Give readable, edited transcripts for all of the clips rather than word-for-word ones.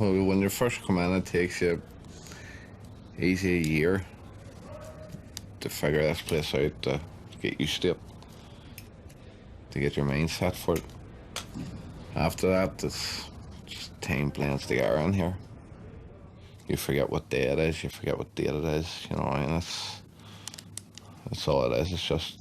Well, when you first come in, it takes you easy a year to figure this place out, to get used to it, to get your mind set for it. After that, it's just time blends together in here. You forget what day it is, you forget what date it is, you know, and that's all it is. It's just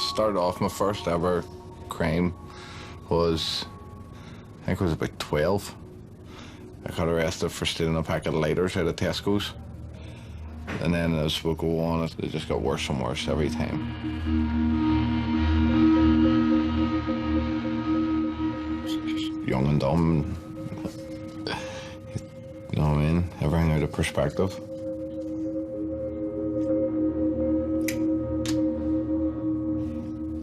started off, my first ever crime was, I think it was about 12. I got arrested for stealing a packet of lighters out of Tesco's. And then as we go on, it just got worse and worse every time. Just young and dumb, you know what I mean? Everything out of perspective.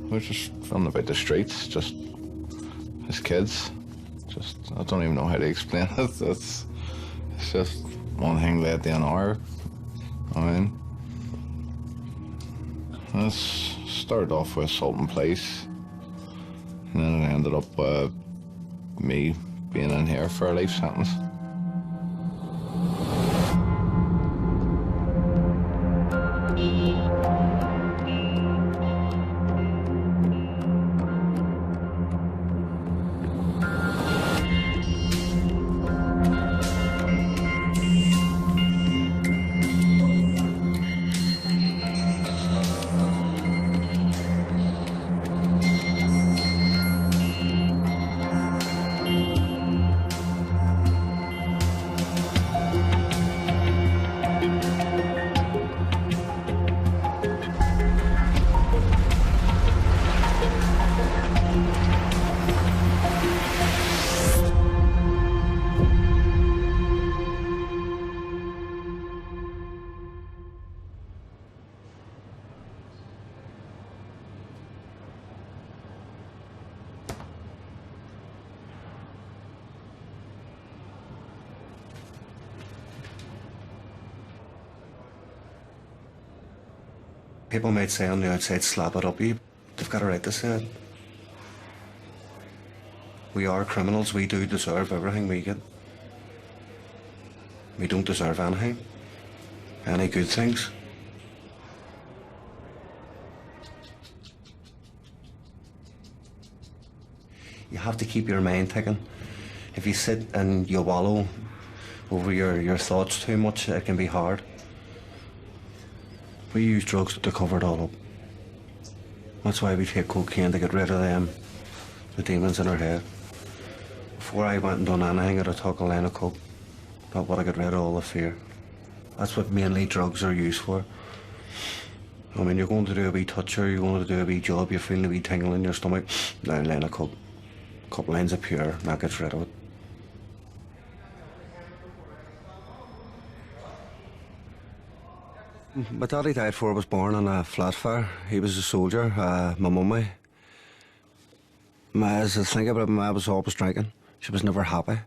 We're just running about the streets, just as kids. Just, I don't even know how to explain it. It's just one thing led to another. I mean, this started off with assault in place, and then it ended up with me being in here for a life sentence. People might say on the outside, slap it up you. They've got a right to say it. We are criminals. We do deserve everything we get. We don't deserve anything. Any good things. You have to keep your mind ticking. If you sit and you wallow over your thoughts too much, it can be hard. We use drugs to cover it all up. That's why we take cocaine, to get rid of them, the demons in our head. Before I went and done anything, I'd have took a line of coke. That would have got rid of all the fear. That's what mainly drugs are used for. I mean, you're going to do a wee toucher, you're going to do a wee job, you're feeling a wee tingle in your stomach, now a line of coke. A couple lines of pure, and that gets rid of it. My daddy died before I was born on a flat fire. He was a soldier. My mummy, as I think about it, my was always drinking. She was never happy.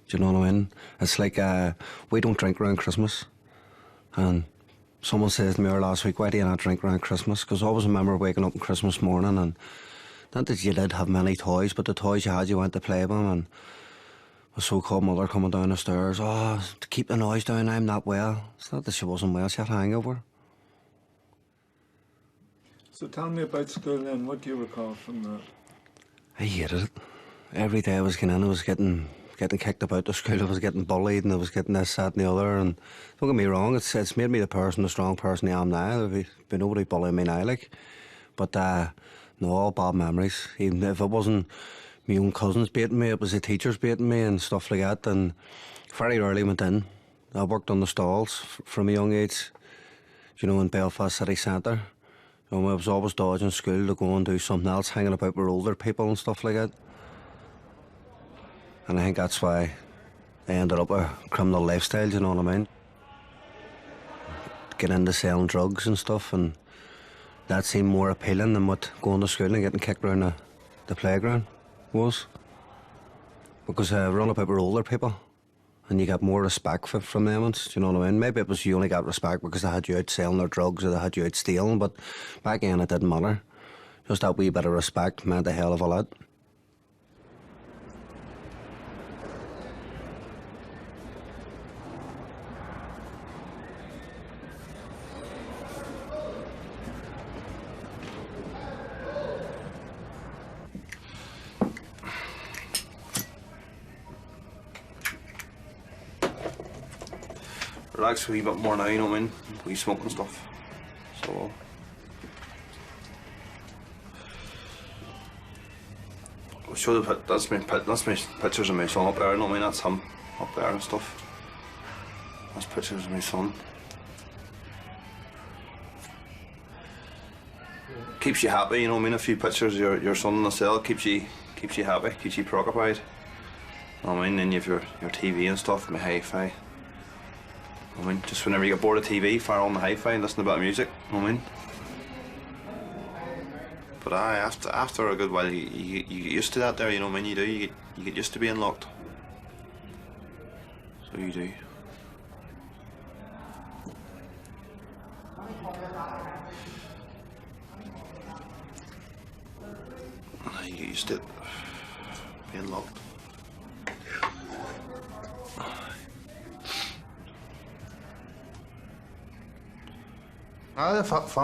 Do you know what I mean? It's like we don't drink around Christmas. And someone says to me last week, why do you not drink around Christmas? Because I always remember waking up on Christmas morning, and not that you did have many toys, but the toys you had, you went to play with them. And my so-called mother coming down the stairs, oh, to keep the noise down, I'm not well. It's not that she wasn't well, she had a hangover. So tell me about school then, what do you recall from that? I hated it. Every day I was getting in, I was getting kicked about the school, I was getting bullied, and I was getting this, that and the other. And don't get me wrong, it's made me the strong person I am now. There's been nobody bullying me now, like. But no, all bad memories. Even if it wasn't my own cousins baiting me, it was the teachers baiting me and stuff like that. And very early went in. I worked on the stalls from a young age, you know, in Belfast city centre. You know, I was always dodging school to go and do something else, hanging about with older people and stuff like that. And I think that's why I ended up a criminal lifestyle, you know what I mean? Get into selling drugs and stuff, and that seemed more appealing than what going to school and getting kicked around the playground was. Because I run about with older people, and you got more respect from them ones, do you know what I mean? Maybe it was you only got respect because they had you out selling their drugs or they had you out stealing, but back then it didn't matter. Just that wee bit of respect meant a hell of a lot. Relax a wee bit more now, you know what I mean? We smoke and stuff. So I'll show that's my pictures of my son up there, you know what I mean? That's him up there and stuff. That's pictures of my son. Keeps you happy, you know what I mean? A few pictures of your son in the cell keeps you happy, keeps you preoccupied. You know what I mean? Then you have your TV and stuff, my hi-fi. I mean, just whenever you get bored of TV, fire on the hi-fi and listen to a bit of music, you know what I mean? But after a good while, you get used to that there, you know what I mean? You do, you get used to being locked. So you do. You get used to it, being locked. The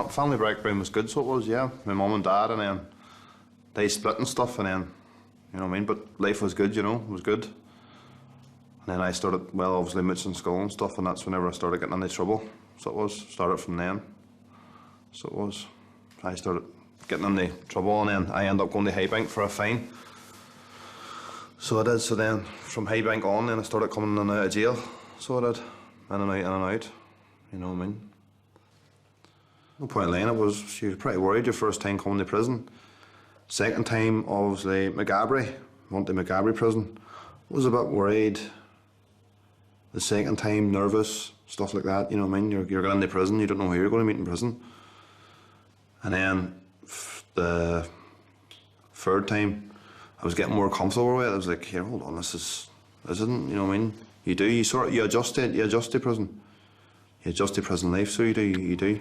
family background was good, so it was, yeah. My mum and dad, and then they split and stuff, and then, you know what I mean? But life was good, you know, it was good. And then I started, well, obviously mooching school and stuff, and that's whenever I started getting into trouble. So it was, started from then. So it was. I started getting into trouble, and then I ended up going to Highbank for a fine. So I did, so then from Highbank on, then I started coming in and out of jail. So I did, in and out, you know what I mean? No point lying, she was pretty worried your first time coming to prison. Second time, obviously, McGabry, went to McGabry prison. Was a bit worried. The second time, nervous, stuff like that, you know what I mean? You're going into prison, you don't know who you're going to meet in prison. And then the third time, I was getting more comfortable with it. I was like, here, hold on, this isn't, you know what I mean? You adjust to prison. You adjust to prison life, so you do.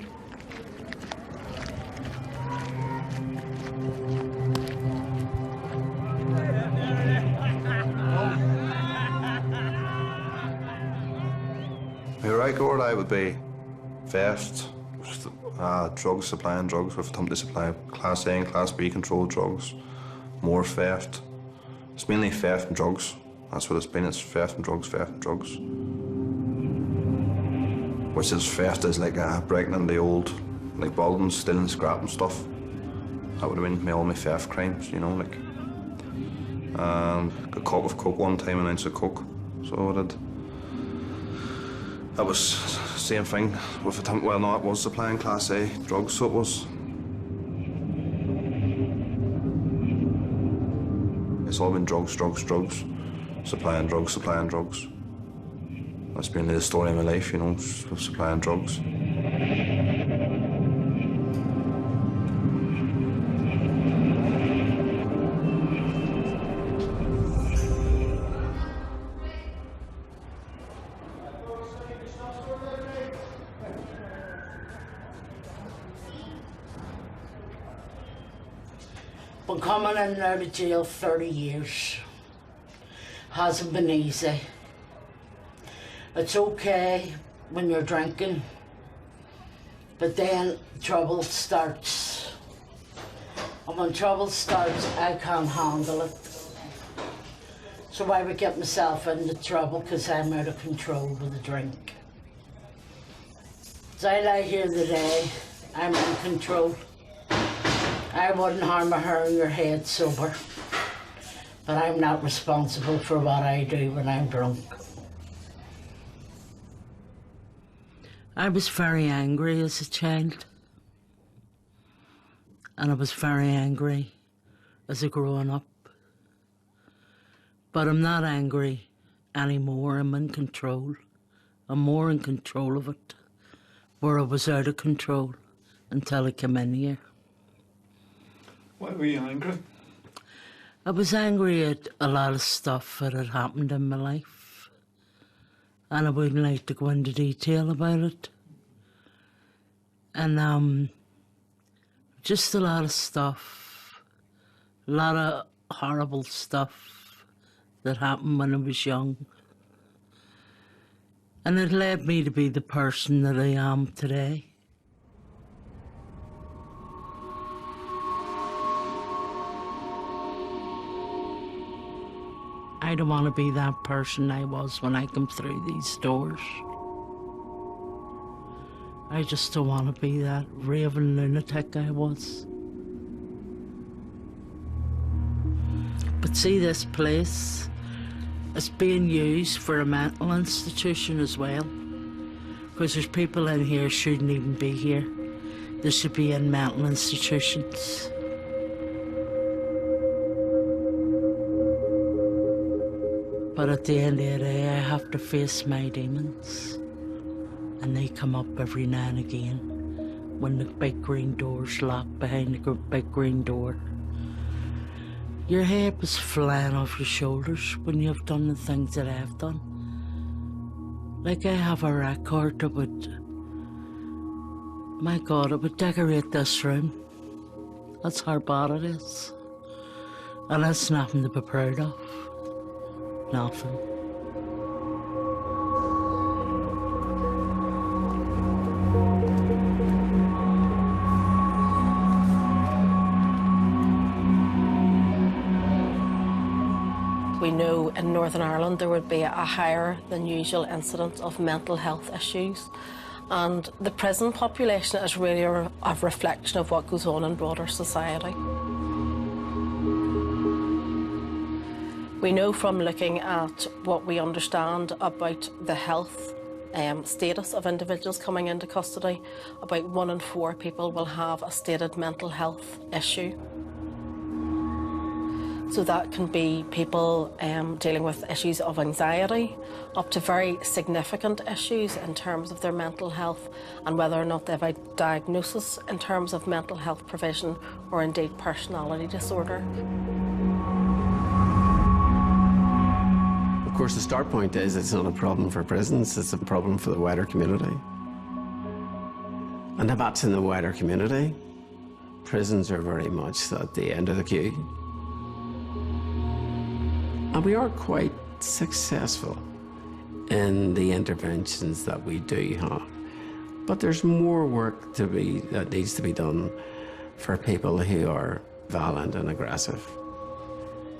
My record, I would be theft, drugs, supplying drugs with attempt to supply Class A and Class B controlled drugs, more theft. It's mainly theft and drugs. That's what it's been, it's theft and drugs. Which is theft is like breaking into the old, like buildings, stealing scrap and stuff. That would have been all my theft crimes, you know, like. Got caught with coke one time, an ounce of coke, so I did. That was the same thing with attempt, well no, it was supplying Class A drugs, so it was. It's all been drugs. Supplying drugs. That's been the story of my life, you know, with supplying drugs. Been coming in and out of jail 30 years. Hasn't been easy. It's okay when you're drinking, but then trouble starts. And when trouble starts, I can't handle it. So I would get myself into trouble because I'm out of control with the drink. As I lie here today, I'm in control. I wouldn't harm a hair in your head sober, but I'm not responsible for what I do when I'm drunk. I was very angry as a child, and I was very angry as a growing up. But I'm not angry anymore, I'm in control. I'm more in control of it, where I was out of control until I came in here. Why were you angry? I was angry at a lot of stuff that had happened in my life. and I wouldn't like to go into detail about it. And just a lot of stuff, a lot of horrible stuff that happened when I was young. And it led me to be the person that I am today. I don't want to be that person I was when I come through these doors. I just don't want to be that raving lunatic I was. But see, this place is being used for a mental institution as well. Because there's people in here shouldn't even be here. They should be in mental institutions. But at the end of the day, I have to face my demons. And they come up every now and again when the big green door's locked behind the big green door. Your head was flying off your shoulders when you've done the things that I've done. Like I have a record that would, my God, it would decorate this room. That's how bad it is. And that's nothing to be proud of. Nothing. We know in Northern Ireland there would be a higher than usual incidence of mental health issues, and the prison population is really a reflection of what goes on in broader society. We know from looking at what we understand about the health status of individuals coming into custody, about 1 in 4 people will have a stated mental health issue. So that can be people dealing with issues of anxiety, up to very significant issues in terms of their mental health and whether or not they have a diagnosis in terms of mental health provision or indeed personality disorder. Of course, the start point is it's not a problem for prisons, it's a problem for the wider community. And if that's in the wider community, prisons are very much at the end of the queue. And we are quite successful in the interventions that we do have. But there's more work that needs to be done for people who are violent and aggressive.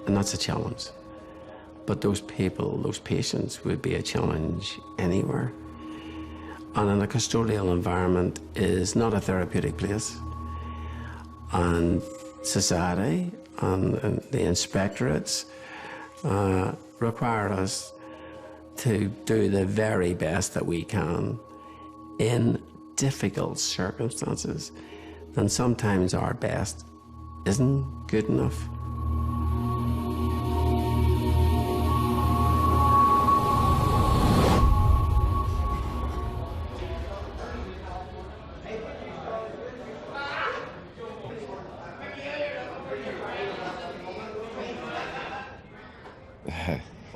And that's a challenge. But those people, those patients, would be a challenge anywhere. And in a custodial environment is not a therapeutic place. And society and the inspectorates require us to do the very best that we can in difficult circumstances. And sometimes our best isn't good enough.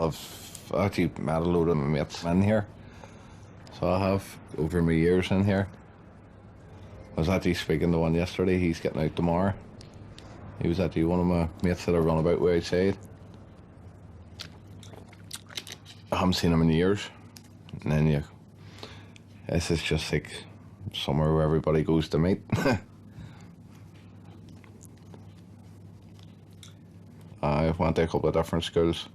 I've actually met a load of my mates in here. So I have, over my years in here. I was actually speaking to one yesterday, he's getting out tomorrow. He was actually one of my mates that I run about with outside. I haven't seen him in years. And then this is just like somewhere where everybody goes to meet. I went to a couple of different schools.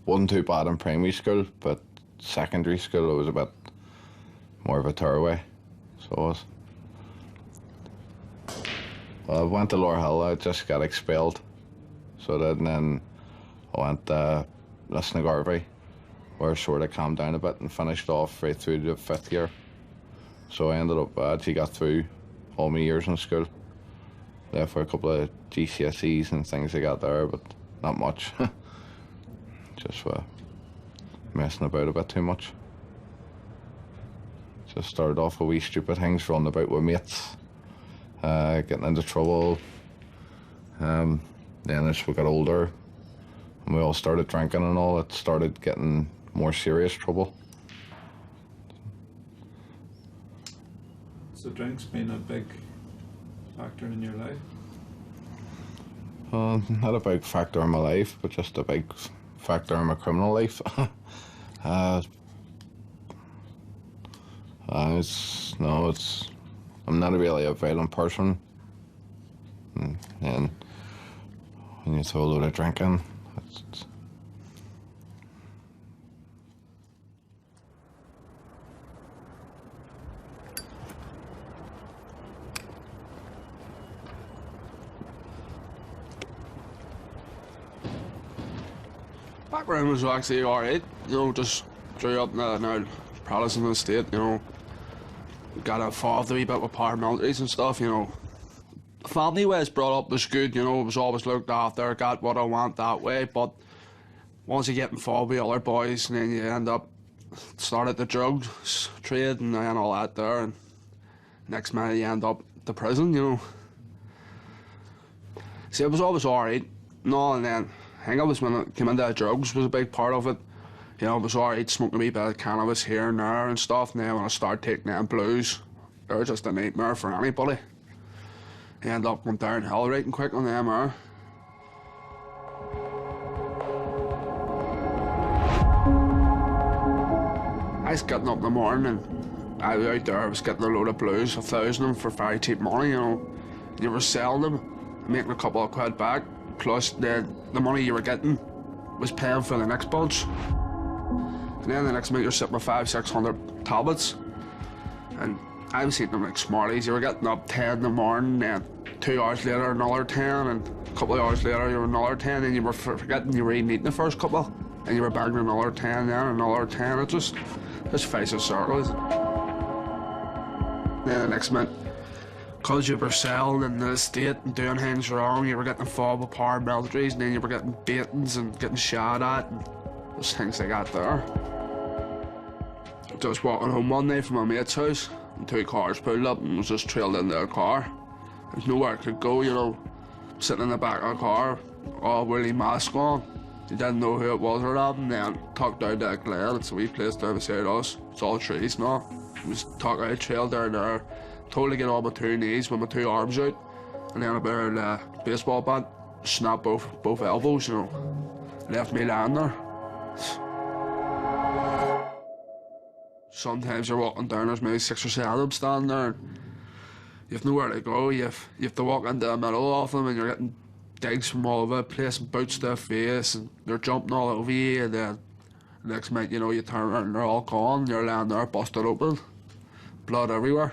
Wasn't too bad in primary school, but secondary school it was a bit more of a tearaway, so it was. Well, I went to Lower Hill, I just got expelled, so that, and then I went to Lisnagarvey, where I sort of calmed down a bit and finished off right through the 5th year. So I ended up, I actually got through all my years in school. There for a couple of GCSEs and things I got there, but not much. Just messing about a bit too much. Just started off with wee stupid things, running about with mates, getting into trouble. Then as we got older and we all started drinking and all, it started getting more serious trouble. So drinks been a big factor in your life? Not a big factor in my life, but just a big factor in my criminal life. I'm not really a violent person. And when you throw a load of drinking, it's Background was actually alright, you know, just grew up in an Protestant estate, you know, got involved a wee bit with paramilitaries and stuff, you know. Family ways brought up was good, you know, it was always looked after, got what I want that way, but once you get involved with other boys and then you end up started the drugs trade and then all that there, and next minute you end up the prison, you know. See, it was always alright, no, and then I think it was when it came into drugs was a big part of it. You know, it was alright smoking a wee bit of cannabis here and there and stuff, and then when I started taking them blues, they were just a nightmare for anybody. You end up going downhill right and quick on them, I was getting up in the morning and I was out there, I was getting a load of blues, 1,000 of them for very cheap money, you know. You were selling them, making a couple of quid back, plus the money you were getting was paying for the next bunch. And then the next minute you're sitting with 500-600 tablets. And I was eating them like Smarties. You were getting up 10 in the morning, and 2 hours later another 10, and a couple of hours later you were another 10, and you were forgetting you were even eating the first couple, and you were bagging another 10 then, another 10. It just faces circles. Then the next minute, because you were selling in the estate and doing things wrong, you were getting involved with paramilitaries, and then you were getting beatings and getting shot at, and those things like that there. I was walking home one day from my mate's house, and 2 cars pulled up and was just trailed into a car. There's nowhere I could go, you know, sitting in the back of a car, all really mask on. You didn't know who it was or that, and then tucked down to a glen. It's a wee place down beside us. It's all trees now. It was tucked out, trailed down there. Told to get on my 2 knees with my 2 arms out, and then about a baseball bat, snapped both elbows, you know, left me lying there. Sometimes you're walking down, there's maybe 6 or 7 of them standing there, and you have nowhere to go. You have to walk into the middle of them, and you're getting digs from all over the place, and boots to the face, and they're jumping all over you, and then the next minute, you know, you turn around and they're all gone, and you're lying there busted open, blood everywhere.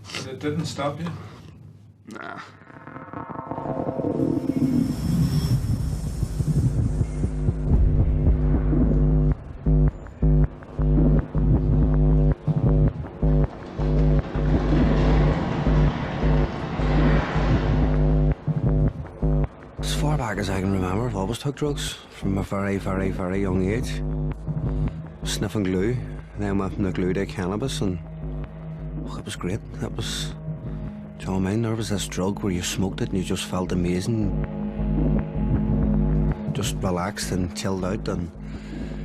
But it didn't stop you? Nah. As far back as I can remember, I've always took drugs from a very, very, very young age. Sniffing glue, then went from the glue to cannabis, and oh, it was great. That was, do you know what I mean? There was this drug where you smoked it and you just felt amazing. Just relaxed and chilled out, and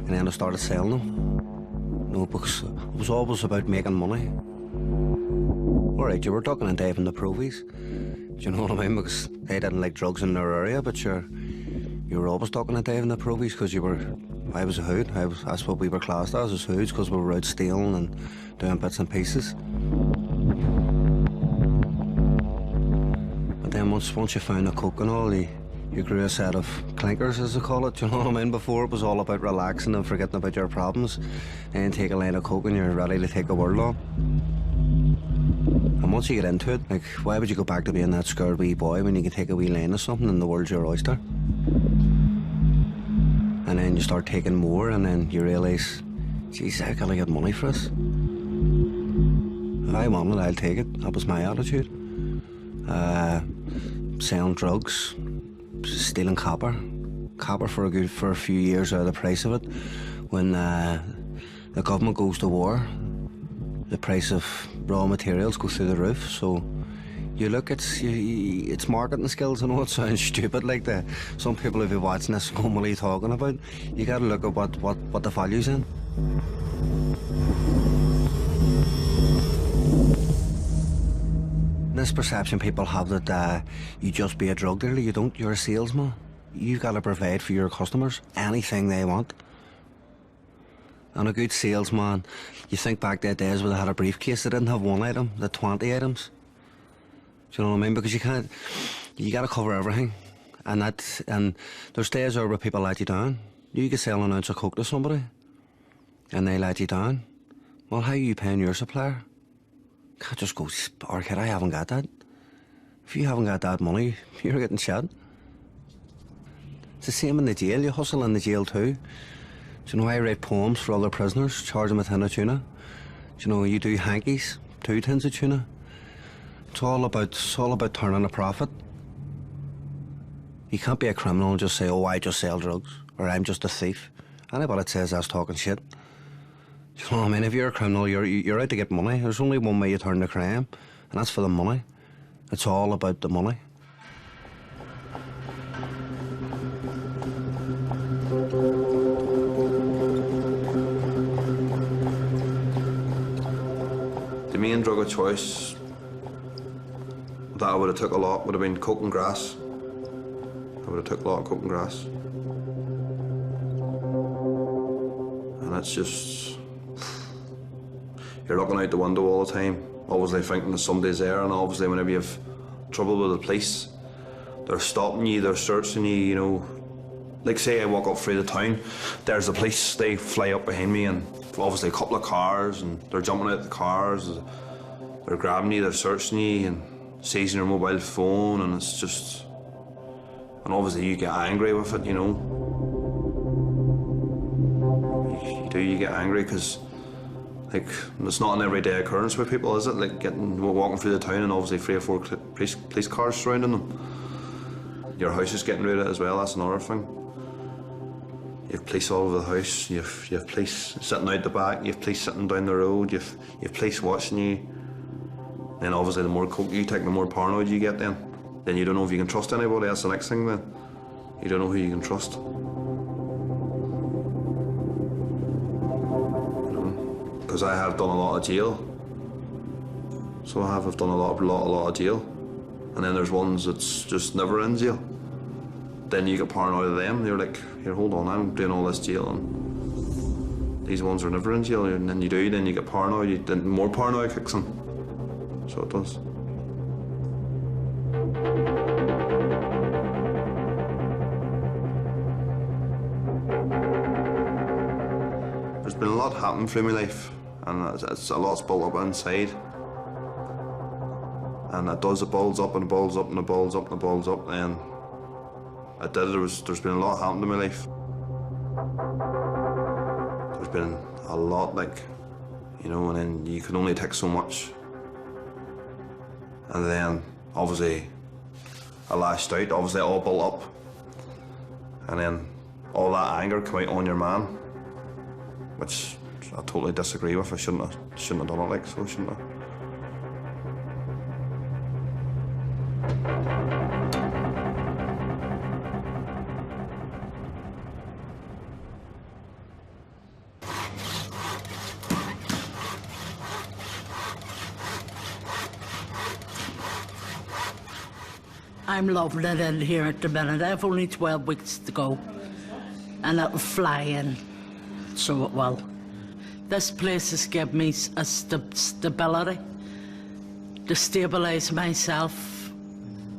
then I started selling them. No, because it was always about making money. Alright, you were talking to Dave and the Provies. Do you know what I mean? Because they didn't like drugs in their area, but you were always talking to Dave and the Provies because I was a hood. That's what we were classed as hoods, because we were out stealing and doing bits and pieces. But then once you found the coke and all, you grew a set of clinkers, as they call it. You know what I mean? Before it was all about relaxing and forgetting about your problems, and take a line of coke and you're ready to take the world on. And once you get into it, like, why would you go back to being that scared wee boy when you can take a wee line of something and the world's your oyster? And then you start taking more, and then you realise, geez, how can I get money for this? If I want it, I'll take it. That was my attitude. Selling drugs, stealing copper for a few years out of the price of it. When the government goes to war, the price of raw materials go through the roof, so You look, it's marketing skills. I know it sounds stupid, like some people will be watching this going, what are you talking about? You got to look at what the value's in. This perception people have that you just be a drug dealer. You don't, you're a salesman. You've got to provide for your customers anything they want. And a good salesman, you think back to the days where they had a briefcase, they didn't have one item, they had 20 items. Do you know what I mean? Because you got to cover everything. And there's days where people let you down. You could sell an ounce of coke to somebody and they let you down. Well, how are you paying your supplier? Can't just go, or kid, I haven't got that. If you haven't got that money, you're getting shot. It's the same in the jail. You hustle in the jail too. Do you know, I write poems for other prisoners, charge them a tin of tuna. Do you know, you do hankies, 2 tins of tuna. It's all about turning a profit. You can't be a criminal and just say, oh, I just sell drugs, or I'm just a thief. Anybody that says that's talking shit. Do you know what I mean? If you're a criminal, you're out to get money. There's only one way you turn the crime, and that's for the money. It's all about the money. The main drug of choice that I would have took a lot would have been coke and grass. I would have took a lot of coke and grass. And it's just, you're looking out the window all the time, obviously thinking that somebody's there, and obviously whenever you have trouble with the police, they're stopping you, they're searching you, you know. Like say I walk up through the town, there's the police, they fly up behind me, and obviously a couple of cars, and they're jumping out the cars, they're grabbing you, they're searching you, and seizing your mobile phone, and it's just, and obviously you get angry with it, you know. You get angry because, like, it's not an everyday occurrence with people, is it? Like walking through the town and obviously 3 or 4 police cars surrounding them. Your house is getting rid of it as well, that's another thing. You have police all over the house, you have police sitting out the back, you have police sitting down the road, you have police watching you. Then obviously the more coke you take, the more paranoid you get then. Then you don't know if you can trust anybody, that's the next thing then. You don't know who you can trust. Because I have done a lot of jail. So I have done a lot of jail. And then there's ones that's just never in jail. Then you get paranoid of them, you're like, here, hold on, I'm doing all this jail and these ones are never in jail, and then you get paranoid, then more paranoia kicks in. So it does. There's been a lot happening through my life, and it's a lot's built up inside. And it does, it builds up and it builds up and it builds up and it builds up, and there's been a lot happening in my life. There's been a lot, like, you know, and then you can only take so much. And then, obviously, I lashed out, obviously it all built up. And then all that anger came out on your man, which I totally disagree with. I shouldn't have done it, like, so shouldn't I? I'm loving it in here at the minute. I have only 12 weeks to go, and it'll fly in, so it will. This place has given me a stability to stabilise myself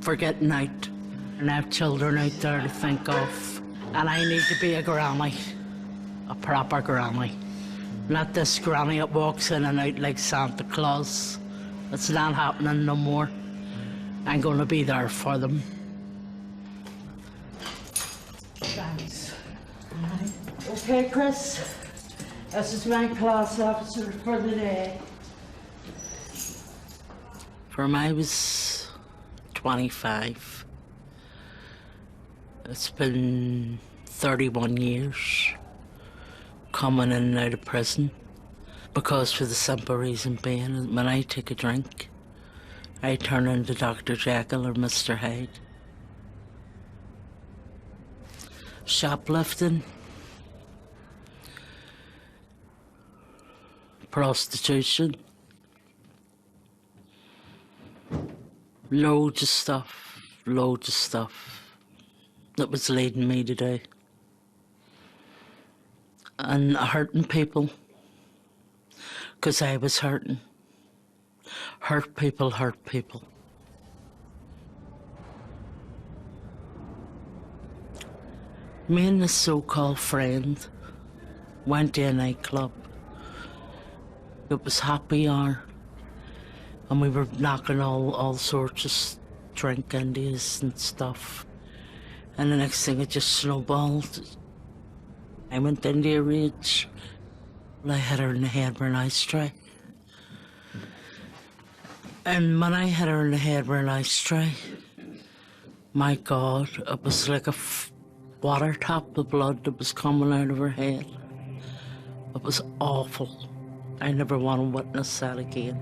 for getting out. And I have children out there to think of, and I need to be a granny, a proper granny. Not this granny that walks in and out like Santa Claus. It's not happening no more. I'm going to be there for them. Thanks. Okay, Chris. This is my class officer for the day. From I was 25. It's been 31 years coming in and out of prison, because for the simple reason being, when I take a drink, I turn into Dr. Jekyll or Mr. Hyde. Shoplifting, prostitution, loads of stuff that was leading me to do. And hurting people, because I was hurting. Hurt people. Me and this so-called friend went to a nightclub. It was happy hour, and we were knocking all sorts of drink indies and stuff. And the next thing, it just snowballed. I went into a rage. I hit her in the head with an ice tray. And when I hit her in the head with an ice tray, my God, it was like a water tap of blood that was coming out of her head. It was awful. I never want to witness that again,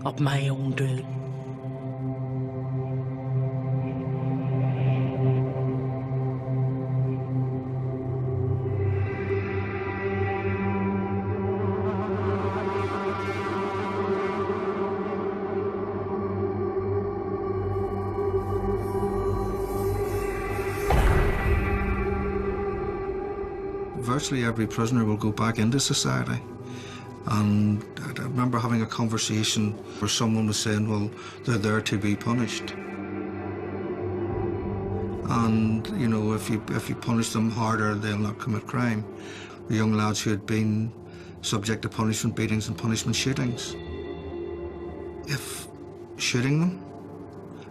of my own doing. Virtually every prisoner will go back into society. And I remember having a conversation where someone was saying, well, they're there to be punished. And, you know, if you punish them harder, they'll not commit crime. The young lads who had been subject to punishment beatings and punishment shootings. If shooting them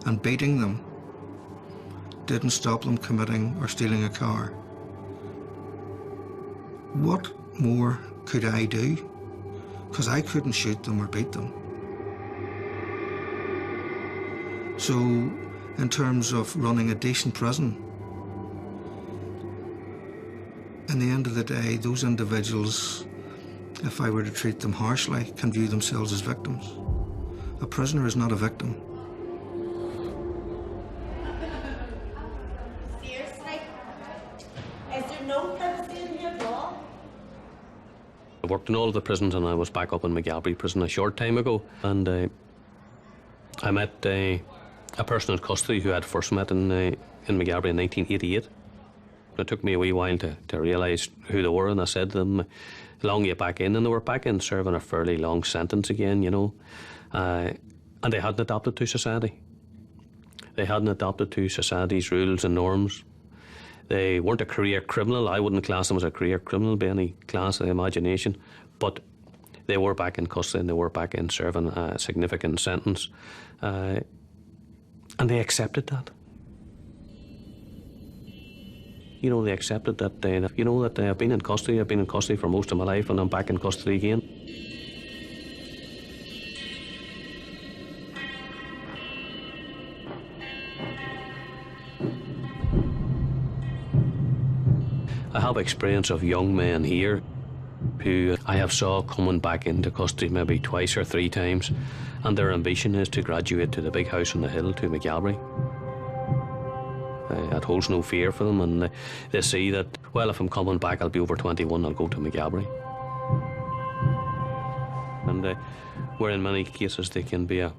and beating them didn't stop them committing or stealing a car, what more could I do? Because I couldn't shoot them or beat them. So, in terms of running a decent prison, in the end of the day, those individuals, if I were to treat them harshly, can view themselves as victims. A prisoner is not a victim. Seriously? Is there no privacy in here at all? I worked in all of the prisons, and I was back up in McGalbury prison a short time ago, and I met a person in custody who I'd first met in McGalbury in 1988. It took me a wee while to realise who they were, and I said to them, long you back in, and they were back in serving a fairly long sentence again, you know. And they hadn't adapted to society. They hadn't adapted to society's rules and norms. They weren't a career criminal. I wouldn't class them as a career criminal by any class of the imagination, but they were back in custody and they were back in serving a significant sentence. And they accepted that. You know, they accepted that, that I've been in custody. I've been in custody for most of my life, and I'm back in custody again. I have experience of young men here who I have saw coming back into custody maybe twice or three times, and their ambition is to graduate to the big house on the hill, to McGalbury. It holds no fear for them, and they see that, well, if I'm coming back, I'll be over 21, I'll go to McGalbury. And where in many cases they can be a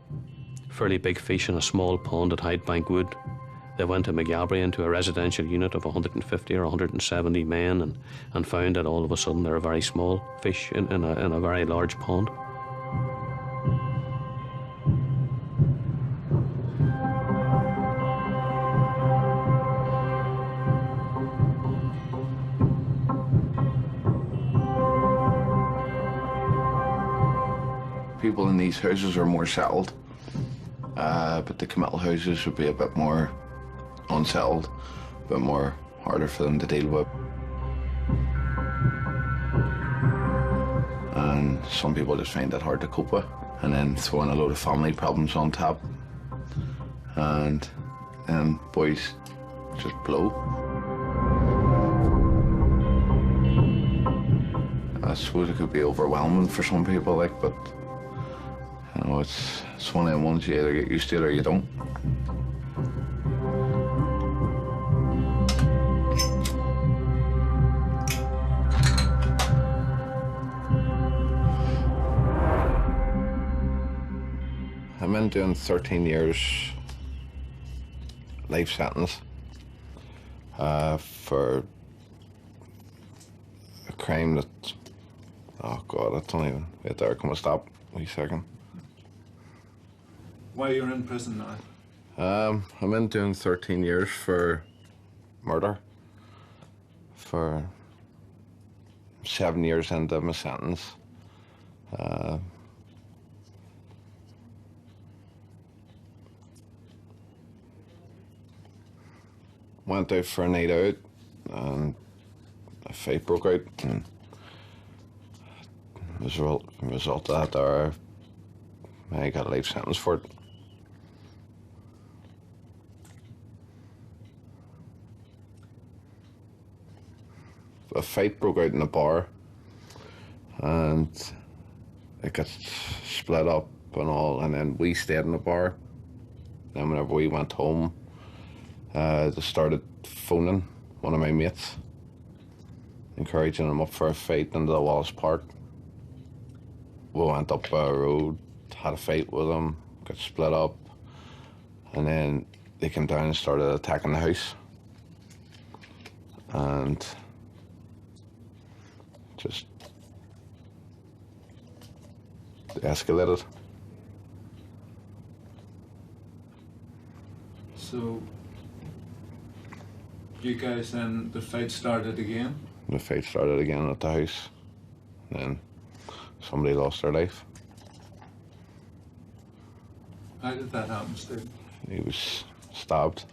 fairly big fish in a small pond at Hydebank Wood, they went to McGalbury into a residential unit of 150 or 170 men and found that all of a sudden they're a very small fish in a very large pond. People in these houses are more settled, but the committal houses would be a bit more unsettled, a bit more harder for them to deal with. And some people just find it hard to cope with, and then throwing a load of family problems on top, and then boys just blow. I suppose it could be overwhelming for some people, but know, it's one of them ones you either get used to it or you don't. I'm in doing 13 years life sentence for a crime that, oh God, I don't even, wait there, come and stop, wait a second. Why you're in prison now? I'm in doing 13 years for murder, for 7 years into my sentence. Went out for a night out and a fight broke out, and as a result of that I got a life sentence for it. A fight broke out in a bar and it got split up and all, and then we stayed in the bar. Then whenever we went home, they started phoning one of my mates, encouraging him up for a fight into the Wallace Park. We went up a road, had a fight with them, got split up, and then they came down and started attacking the house. And just escalated. So you guys then, the fight started again? The fight started again at the house. Then somebody lost their life. How did that happen, Steve? He was stabbed.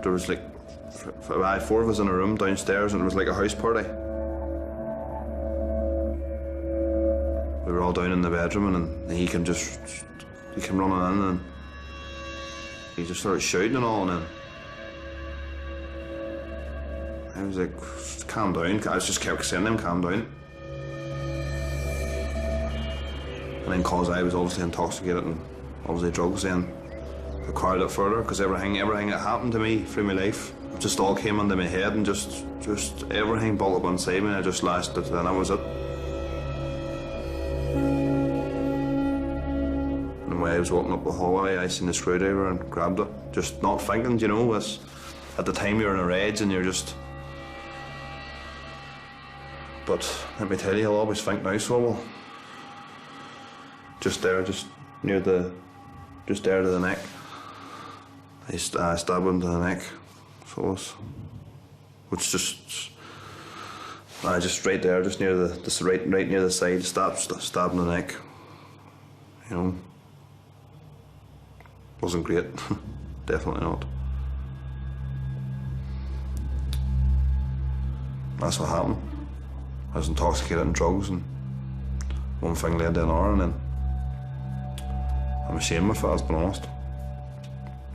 There was like four of us in a room downstairs, and it was like a house party. We were all down in the bedroom, and he came running in, and he just started shouting and all, and then I was like, calm down. I just kept saying to him, calm down. And then cause I was obviously intoxicated and obviously drugs, then it carried it further, because everything that happened to me through my life just all came into my head, and just everything built up inside me, and I just lashed it, and that was it. And when I was walking up the hallway, I seen the screwdriver and grabbed it, just not thinking, you know, as at the time you're in a rage and you're just. But let me tell you, I'll always think now, so well. Just there, just there to the neck. I stabbed him to the neck, so it was, which just right there, just near right near the side, stabbed in the neck. You know, wasn't great, definitely not. That's what happened. I was intoxicated on drugs, and one thing led to another, and then I'm ashamed of it, I've been honest.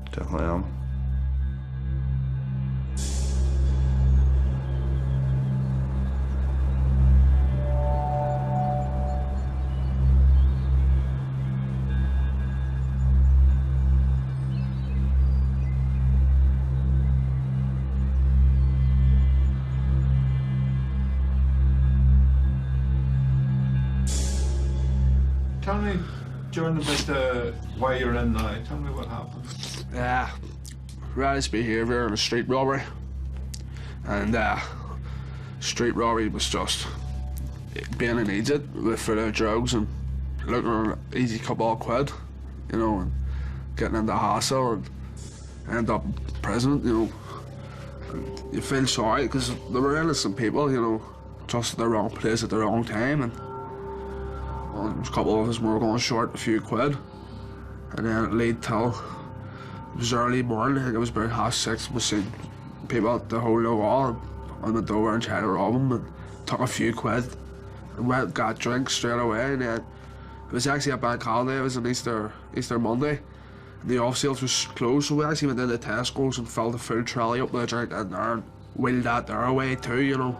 Definitely am. Tell me, during why you're in now, tell me what happened. Reckless behaviour and a street robbery. And street robbery was just, being in Egypt with full of drugs and looking at an easy couple of quid, you know, and getting into hassle and end up in prison, you know. And you feel sorry because they were innocent people, you know, just at the wrong place at the wrong time, and well, a couple of us were going short a few quid, and then it led till it was early morning. I think it was about 6:30. We seen people at the hole in the wall on the door and tried to rob them, and took a few quid and went and got drinks straight away. And then it was actually a bank holiday. It was an Easter Monday. And the off sales was closed, so we actually went into Tesco's and filled a full trolley up with a drink in there and wheeled that their away too, you know.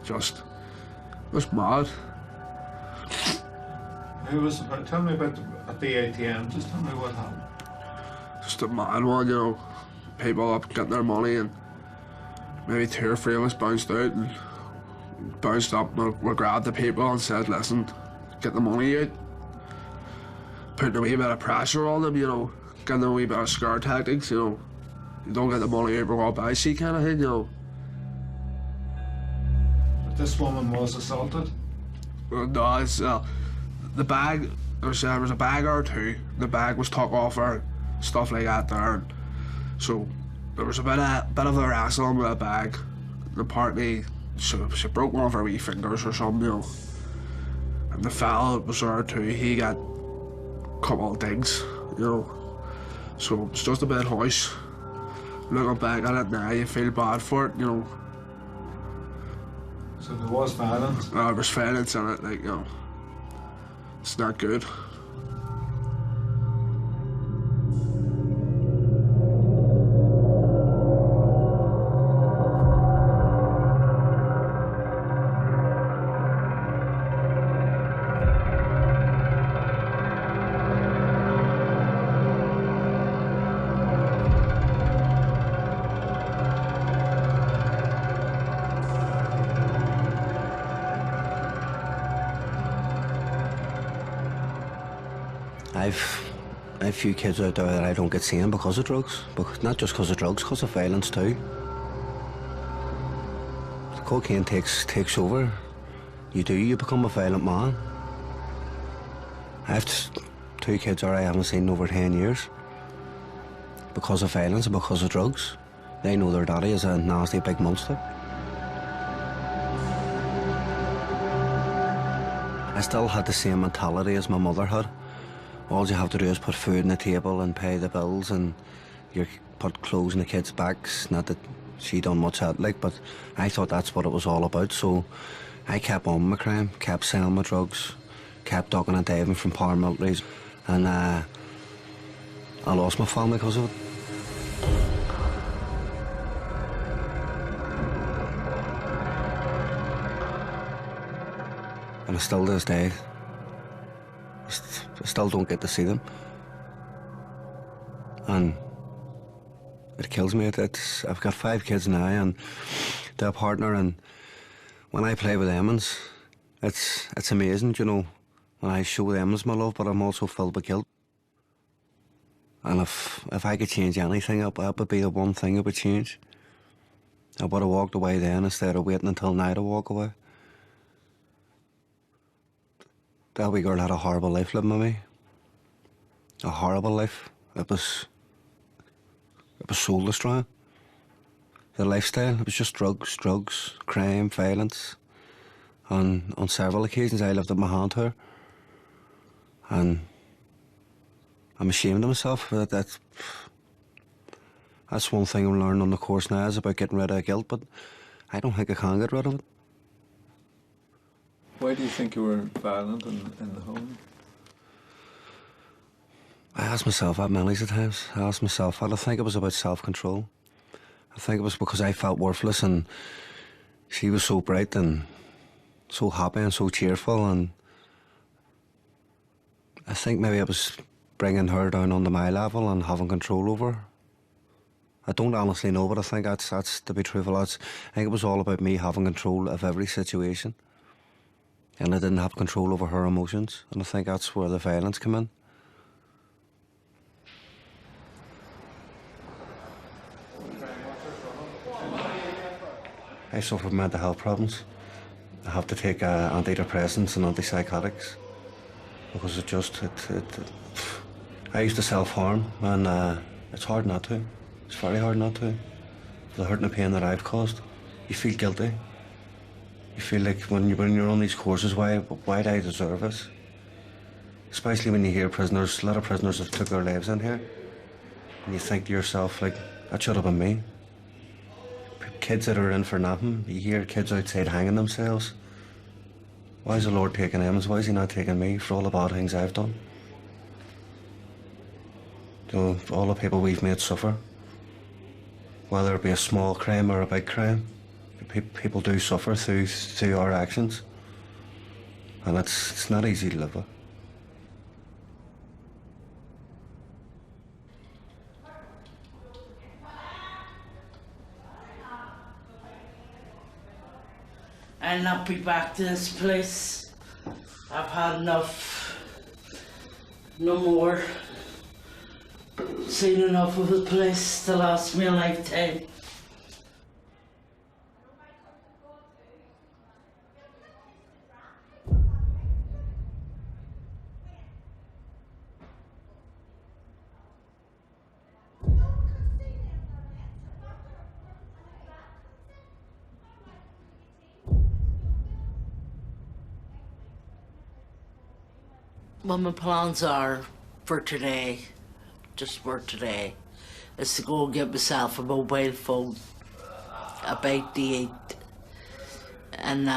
Just, it was mad. Tell me about at the ATM, just tell me what happened. Just a mad one, you know. People up getting their money, and maybe 2 or 3 of us bounced out and bounced up and we grabbed the people and said, listen, get the money out. Putting a wee bit of pressure on them, you know, getting them a wee bit of scare tactics, you know. You don't get the money out, we're going to buy see kind of thing, you know. But this woman was assaulted? No, it's the bag, there was a bag or two, the bag was took off her, stuff like that there. And so there was a bit of a wrestling with a bag. Apparently she broke one of her wee fingers or something, you know. And the fella that was there too, he got a couple of digs, you know. So it's just a bit harsh. Looking back at it now, you feel bad for it, you know. So there was violence? There was violence in it, like, you know. It's not good. I've few kids out there that I don't get seen because of drugs, but not just because of drugs, because of violence too. The cocaine takes over. You become a violent man. I have 2 kids there I haven't seen in over 10 years because of violence and because of drugs. They know their daddy is a nasty big monster. I still had the same mentality as my mother had. All you have to do is put food on the table and pay the bills, and you put clothes in the kids' backs. Not that she done much that, like, but I thought that's what it was all about. So I kept on my crime, kept selling my drugs, kept ducking and diving from paramilitaries, and I lost my family because of it. And I still to this day, I still don't get to see them, and it kills me. I've got 5 kids now, and they're a partner, and when I play with Emmons, it's amazing, you know, when I show Emmons my love, but I'm also filled with guilt. And if I could change anything, that would be the one thing I would change. I would have walked away then instead of waiting until now to walk away. That wee girl had a horrible life living with me. A horrible life. It was soul destroying. The lifestyle, it was just drugs, crime, violence. And on several occasions I lived up my hand to her. And I'm ashamed of myself. That's one thing I'm learning on the course now, is about getting rid of guilt, but I don't think I can get rid of it. Why do you think you were violent in the home? I asked myself that many times. I asked myself that. I think it was about self-control. I think it was because I felt worthless, and she was so bright and so happy and so cheerful, and I think maybe it was bringing her down onto my level and having control over her. I don't honestly know, but I think that's to be truthful. I think it was all about me having control of every situation, and I didn't have control over her emotions, and I think that's where the violence came in. I suffered mental health problems. I have to take antidepressants and antipsychotics because I used to self-harm, and it's hard not to. It's very hard not to. For the hurt and the pain that I've caused, you feel guilty. You feel like when you're on these courses, why do I deserve this? Especially when you hear prisoners, a lot of prisoners have took their lives in here, and you think to yourself, like, that should have been me. Kids that are in for nothing, you hear kids outside hanging themselves. Why is the Lord taking them? Why is he not taking me for all the bad things I've done? You know, all the people we've made suffer, whether it be a small crime or a big crime, people do suffer through our actions, and it's not easy to live with. I'll not be back to this place. I've had enough. No more. Seen enough of the place to last me a lifetime. Well, my plans are for today, just for today, is to go and get myself a mobile phone, a bite to eat, and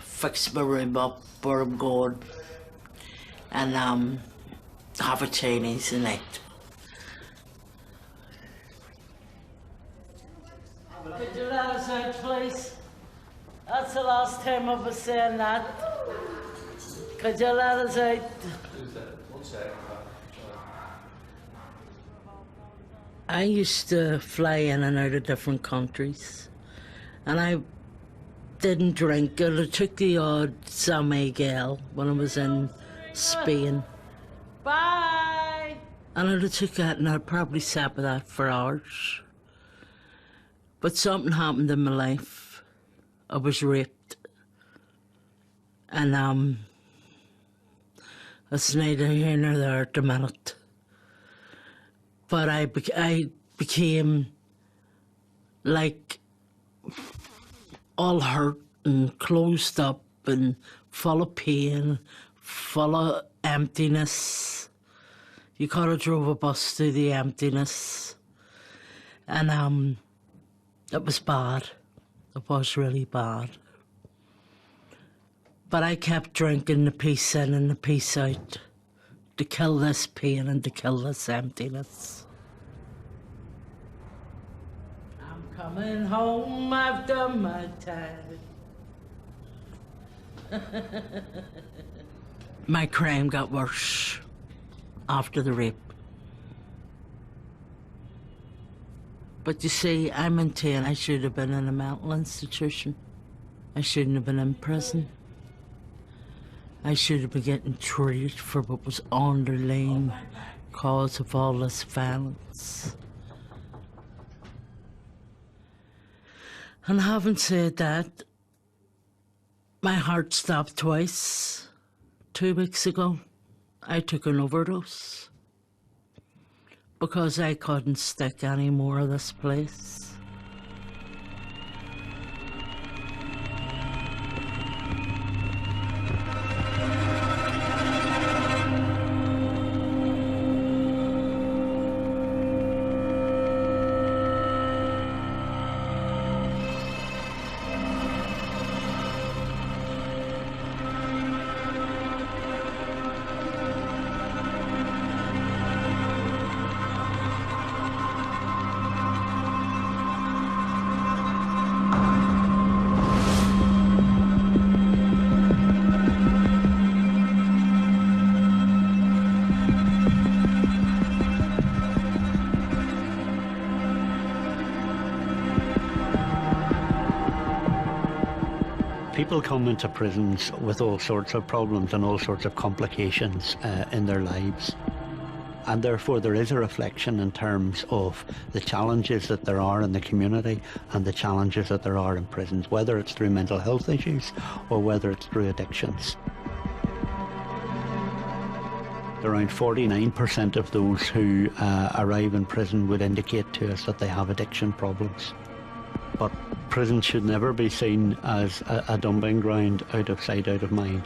fix my room up where I'm going, and have a Chinese tonight. Could you let us out, please? That's the last time I was saying that. Could you let us out? I used to fly in and out of different countries, and I didn't drink it. I took the odd San Miguel when I was in Spain. Bye! And I took that, and I probably sat with that for hours. But something happened in my life. I was raped. And it's neither here nor there at the minute. But I became like all hurt and closed up and full of pain, full of emptiness. You could have drove a bus through the emptiness. And it was bad. It was really bad. But I kept drinking the peace in and the peace out to kill this pain and to kill this emptiness. I'm coming home, I've done my time. My crime got worse after the rape. But you see, I maintain I should have been in a mental institution. I shouldn't have been in prison. I should have been getting treated for what was underlying cause of all this violence. And having said that, my heart stopped twice. 2 weeks ago, I took an overdose because I couldn't stick any more of this place. People come into prisons with all sorts of problems and all sorts of complications in their lives. And therefore there is a reflection in terms of the challenges that there are in the community and the challenges that there are in prisons, whether it's through mental health issues or whether it's through addictions. Around 49% of those who arrive in prison would indicate to us that they have addiction problems. But prison should never be seen as a dumping ground, out of sight, out of mind.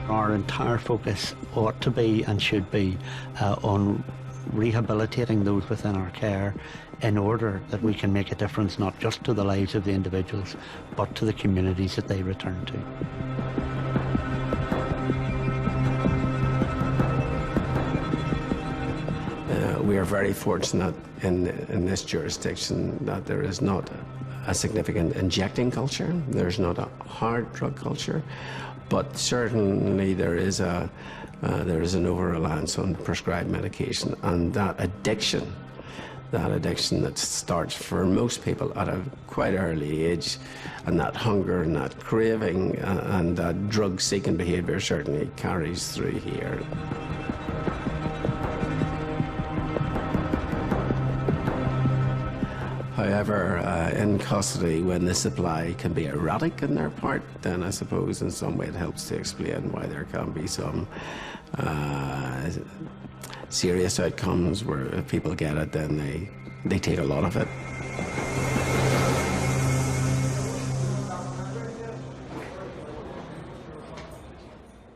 Our entire focus ought to be and should be on rehabilitating those within our care in order that we can make a difference not just to the lives of the individuals but to the communities that they return to. We are very fortunate in this jurisdiction that there is not a significant injecting culture, there's not a hard drug culture, but certainly there is an over-reliance on prescribed medication, and that addiction that starts for most people at a quite early age, and that hunger and that craving and that drug-seeking behaviour certainly carries through here. However, in custody, when the supply can be erratic on their part, then I suppose in some way it helps to explain why there can be some serious outcomes where if people get it, then they take a lot of it.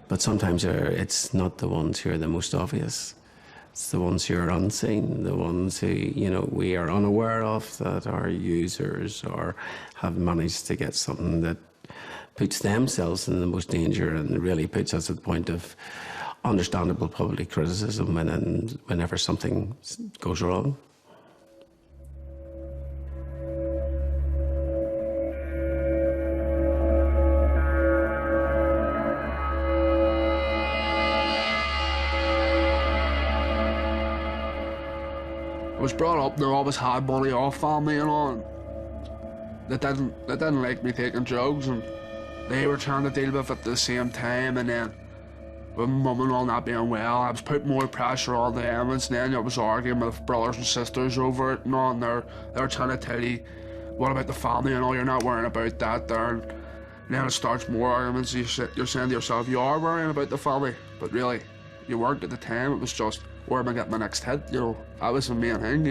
But sometimes it's not the ones who are the most obvious. It's the ones who are unseen, the ones who, we are unaware of, that are users or have managed to get something that puts themselves in the most danger and really puts us at the point of understandable public criticism whenever something goes wrong. I was brought up, they always had money off family and all. They didn't like me taking drugs, and they were trying to deal with it at the same time. And then with mum and all not being well, I was putting more pressure on them, and then I was arguing with brothers and sisters over it and all, and they're trying to tell you, what about the family and all, you're not worrying about that there. And then it starts more arguments. You're saying to yourself, you are worrying about the family, but really, you weren't at the time. It was just, where am I getting my next hit, That was the main thing,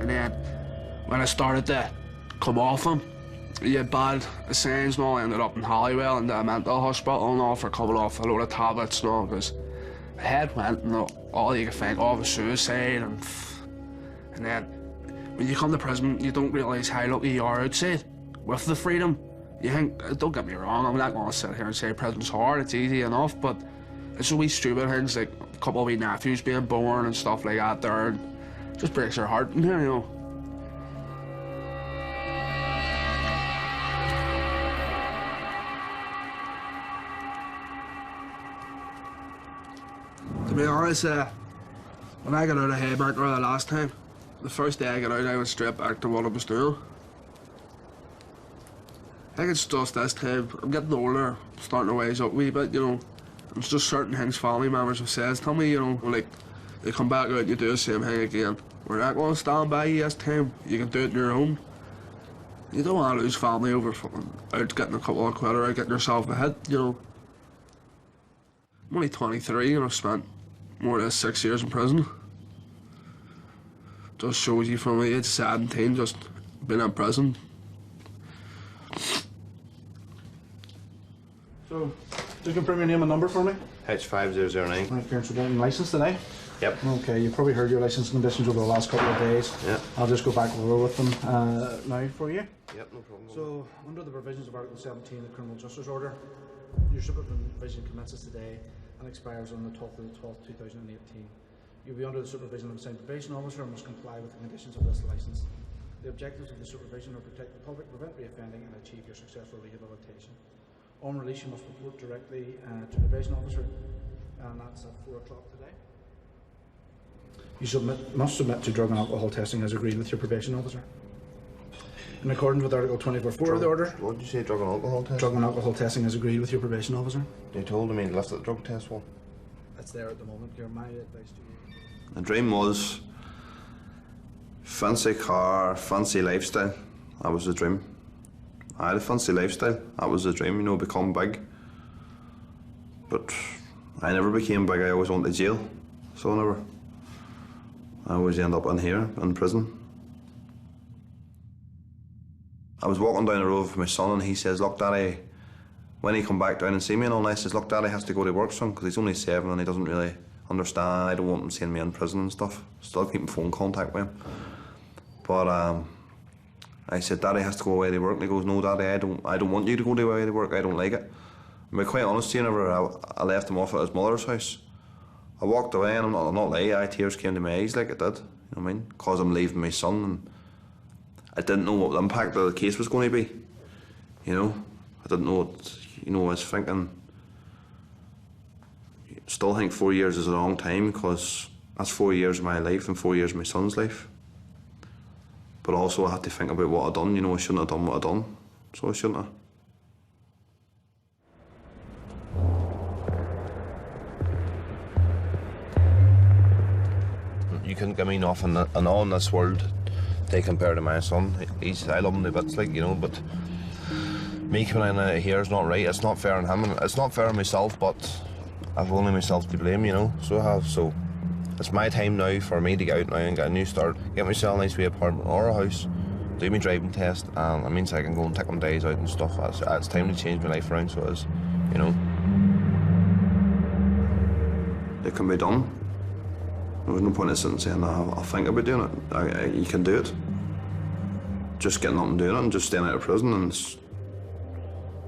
And then, when I started to come off him, he had bad signs and all. I ended up in Halliwell in the mental hospital and all for coming off a load of tablets and all, because my head went and all you could think of was suicide. And then, when you come to prison, you don't realise how lucky you are outside with the freedom. You think, don't get me wrong, I'm not going to sit here and say prison's hard, it's easy enough, but it's a wee stupid things like a couple of wee nephews being born and stuff like that there, and it just breaks your heart in here, To be honest, when I got out of Haymarket the last time, the first day I got out, I went straight back to what I was doing. I think it's just this time, I'm getting older, starting to wise up a wee bit, It's just certain things family members have said to me, like, they come back out and you do the same thing again. We're not going to stand by you this time, you can do it on your own. You don't want to lose family over out getting a couple of quid or out getting yourself a hit, I'm only 23 and I've spent more than 6 years in prison. Just shows you from the age of 17, just being in prison. So, just confirm your name and number for me. H5009. My parents are getting licensed today. Yep. Okay, you've probably heard your licence conditions over the last couple of days. Yep. I'll just go back over with them now for you. Yep, no problem. So, under the provisions of Article 17 of the Criminal Justice Order, your supervision commences today and expires on the 12th of the 12th, 2018. You'll be under the supervision of a assigned probation officer and must comply with the conditions of this licence. The objectives of the supervision are to protect the public, prevent reoffending, and achieve your successful rehabilitation. On release, you must report directly to the probation officer, and that's at 4 o'clock today. You must submit to drug and alcohol testing as agreed with your probation officer. In accordance with Article 24.4 of the order, What did you say, drug and alcohol test? drug and alcohol testing is agreed with your probation officer. They told me to lift the drug test one. That's there at the moment. My advice to you. The dream was fancy car, fancy lifestyle. That was the dream. I had a fancy lifestyle. That was the dream, you know, become big. But I never became big. I always went to jail. So I always end up in here, in prison. I was walking down the road with my son and he says, look, Daddy, when he come back down and see me and all that, he says, look, Daddy has to go to work soon because he's only 7 and he doesn't really understand. I don't want him seeing me in prison and stuff. Still keeping phone contact with him. But I said, Daddy has to go away to work. And he goes, no, Daddy, I don't want you to go away to work. I don't like it. To be quite honest, whenever I left him off at his mother's house, I walked away and I'm not lying, tears came to my eyes like it did. You know what I mean? Because I'm leaving my son and I didn't know what the impact of the case was going to be. You know? I didn't know what, you know, I was thinking. Still think 4 years is a long time because that's 4 years of my life and 4 years of my son's life. But also I had to think about what I'd done. You know, I shouldn't have done what I'd done. So I shouldn't have. You couldn't give me nothing and all in this world they compare to my son. I love him to bits, like, you know, but me coming in out here is not right. It's not fair on him and it's not fair on myself, but I've only myself to blame, you know, so I have. So it's my time now for me to get out now and get a new start, get myself a nice wee apartment or a house, do my driving test, and it means I can go and take them days out and stuff. It's time to change my life around, so it is, you know. It can be done. There's no point in sitting saying, I'll think about doing it. You can do it. Just getting up and doing it and just staying out of prison, and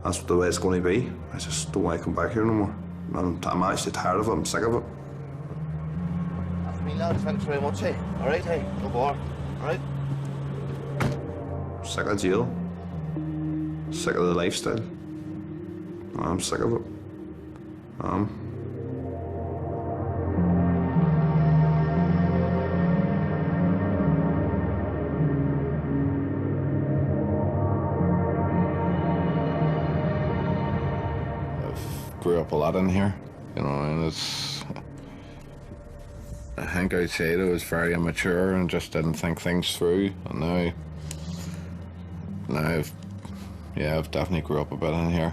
that's the way it's going to be. I just don't want to come back here no more. I'm actually tired of it, I'm sick of it. That's me, lads, thanks very much, hey. Alright, hey, no bother, alright? Sick of jail. Sick of the lifestyle. I'm sick of it. Grew up a lot in here, you know, and I think outside I was very immature and just didn't think things through, and now I've definitely grew up a bit in here.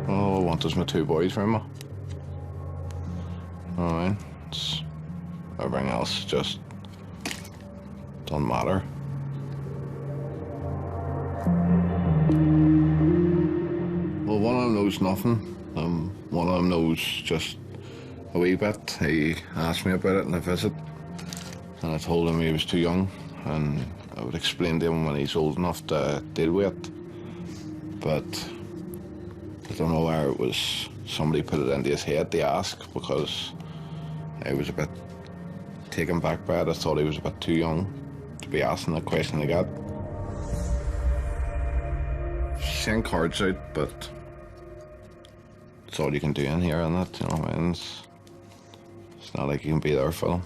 All I want is my 2 boys for me. Alright, everything else just doesn't matter. Well, one of them knows nothing. One of them knows just a wee bit. He asked me about it in a visit, and I told him he was too young, and I would explain to him when he's old enough to deal with it. But I don't know where it was. Somebody put it into his head to ask, because I was a bit taken back by it. I thought he was a bit too young to be asking the question like that. Send cards out, but it's all you can do in here, isn't it? You know what I mean? It's not like you can be there for them.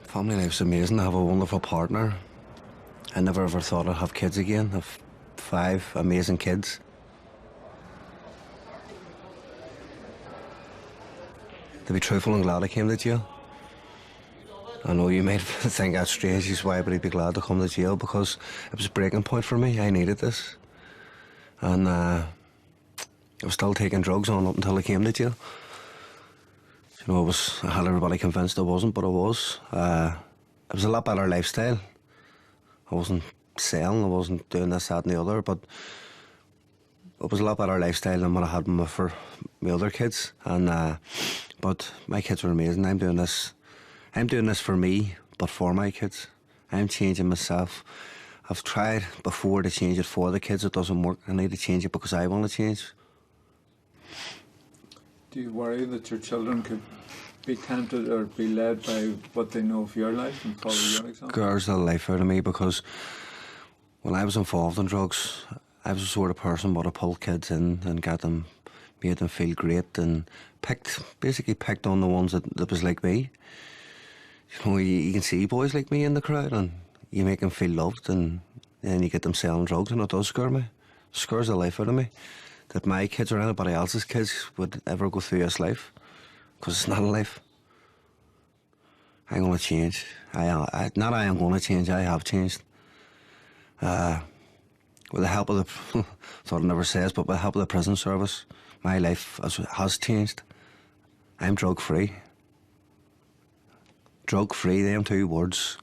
Family life's amazing. I have a wonderful partner. I never ever thought I'd have kids again. I have 5 amazing kids. To be truthful, I'm glad I came to jail. I know you might think that's strange, is why, but I'd be glad to come to jail because it was a breaking point for me. I needed this. And I was still taking drugs on up until I came to jail. You know, I had everybody convinced I wasn't, but I was. It was a lot better lifestyle. I wasn't selling, I wasn't doing this, that and the other, but it was a lot better lifestyle than what I had for my other kids. And but my kids were amazing. I'm doing this for me, but for my kids. I'm changing myself. I've tried before to change it for the kids. It doesn't work. I need to change it because I want to change. Do you worry that your children could be tempted or be led by what they know of your life and follow your example? Scares the life out of me because when I was involved in drugs, I was the sort of person would have pulled kids in and got them, made them feel great, and basically picked on the ones that was like me. You know, you can see boys like me in the crowd, and you make them feel loved, and then you get them selling drugs, and it does scare me. It scares the life out of me that my kids or anybody else's kids would ever go through this life, because it's not a life. I'm going to change. I am going to change, I have changed. With the help of the, thought it never says, but with the help of the prison service, my life has changed. I'm drug-free. Drug-free, them two words.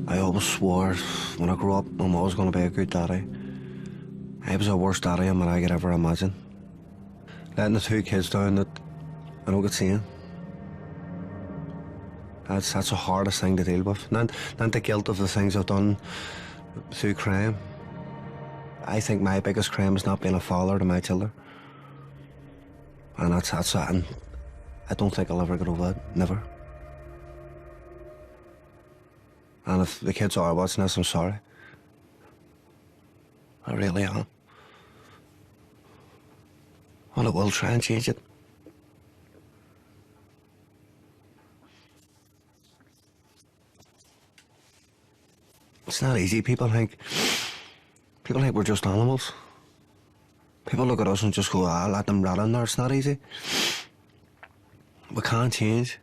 I always swore when I grew up I'm always going to be a good daddy. I was the worst daddy I could ever imagine. Letting the two kids down that I don't get seen. That's the hardest thing to deal with. Not the guilt of the things I've done through crime. I think my biggest crime is not being a father to my children. And that's and I don't think I'll ever get over it. Never. And if the kids are watching this, I'm sorry. I really am. And I will try and change it. It's not easy. People think we're just animals. People look at us and just go, let them rat in there. It's not easy. We can't change.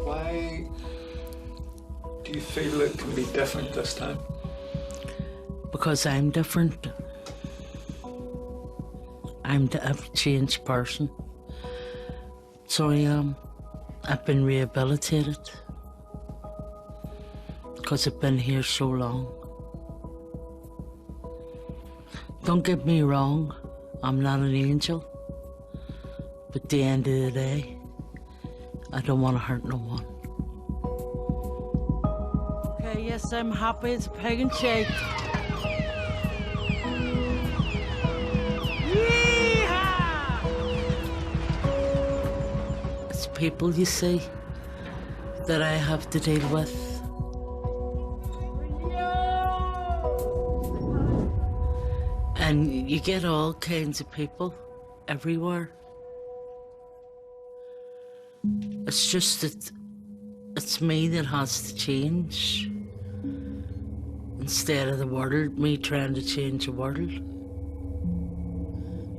Why do you feel it can be different this time? Because I'm different. I'm a changed person. So I am. I've been rehabilitated. Because I've been here so long. Don't get me wrong, I'm not an angel. But at the end of the day, I don't want to hurt no one. Okay, yes, I'm happy as a pig and shake. It's people, you see, that I have to deal with. And you get all kinds of people everywhere. It's just that it's me that has to change. Instead of the world, me trying to change the world.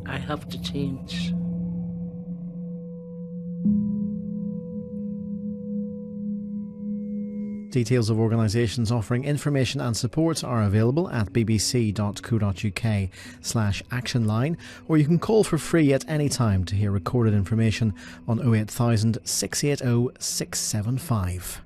I have to change. Details of organisations offering information and support are available at bbc.co.uk/actionline, or you can call for free at any time to hear recorded information on 08000 680 675.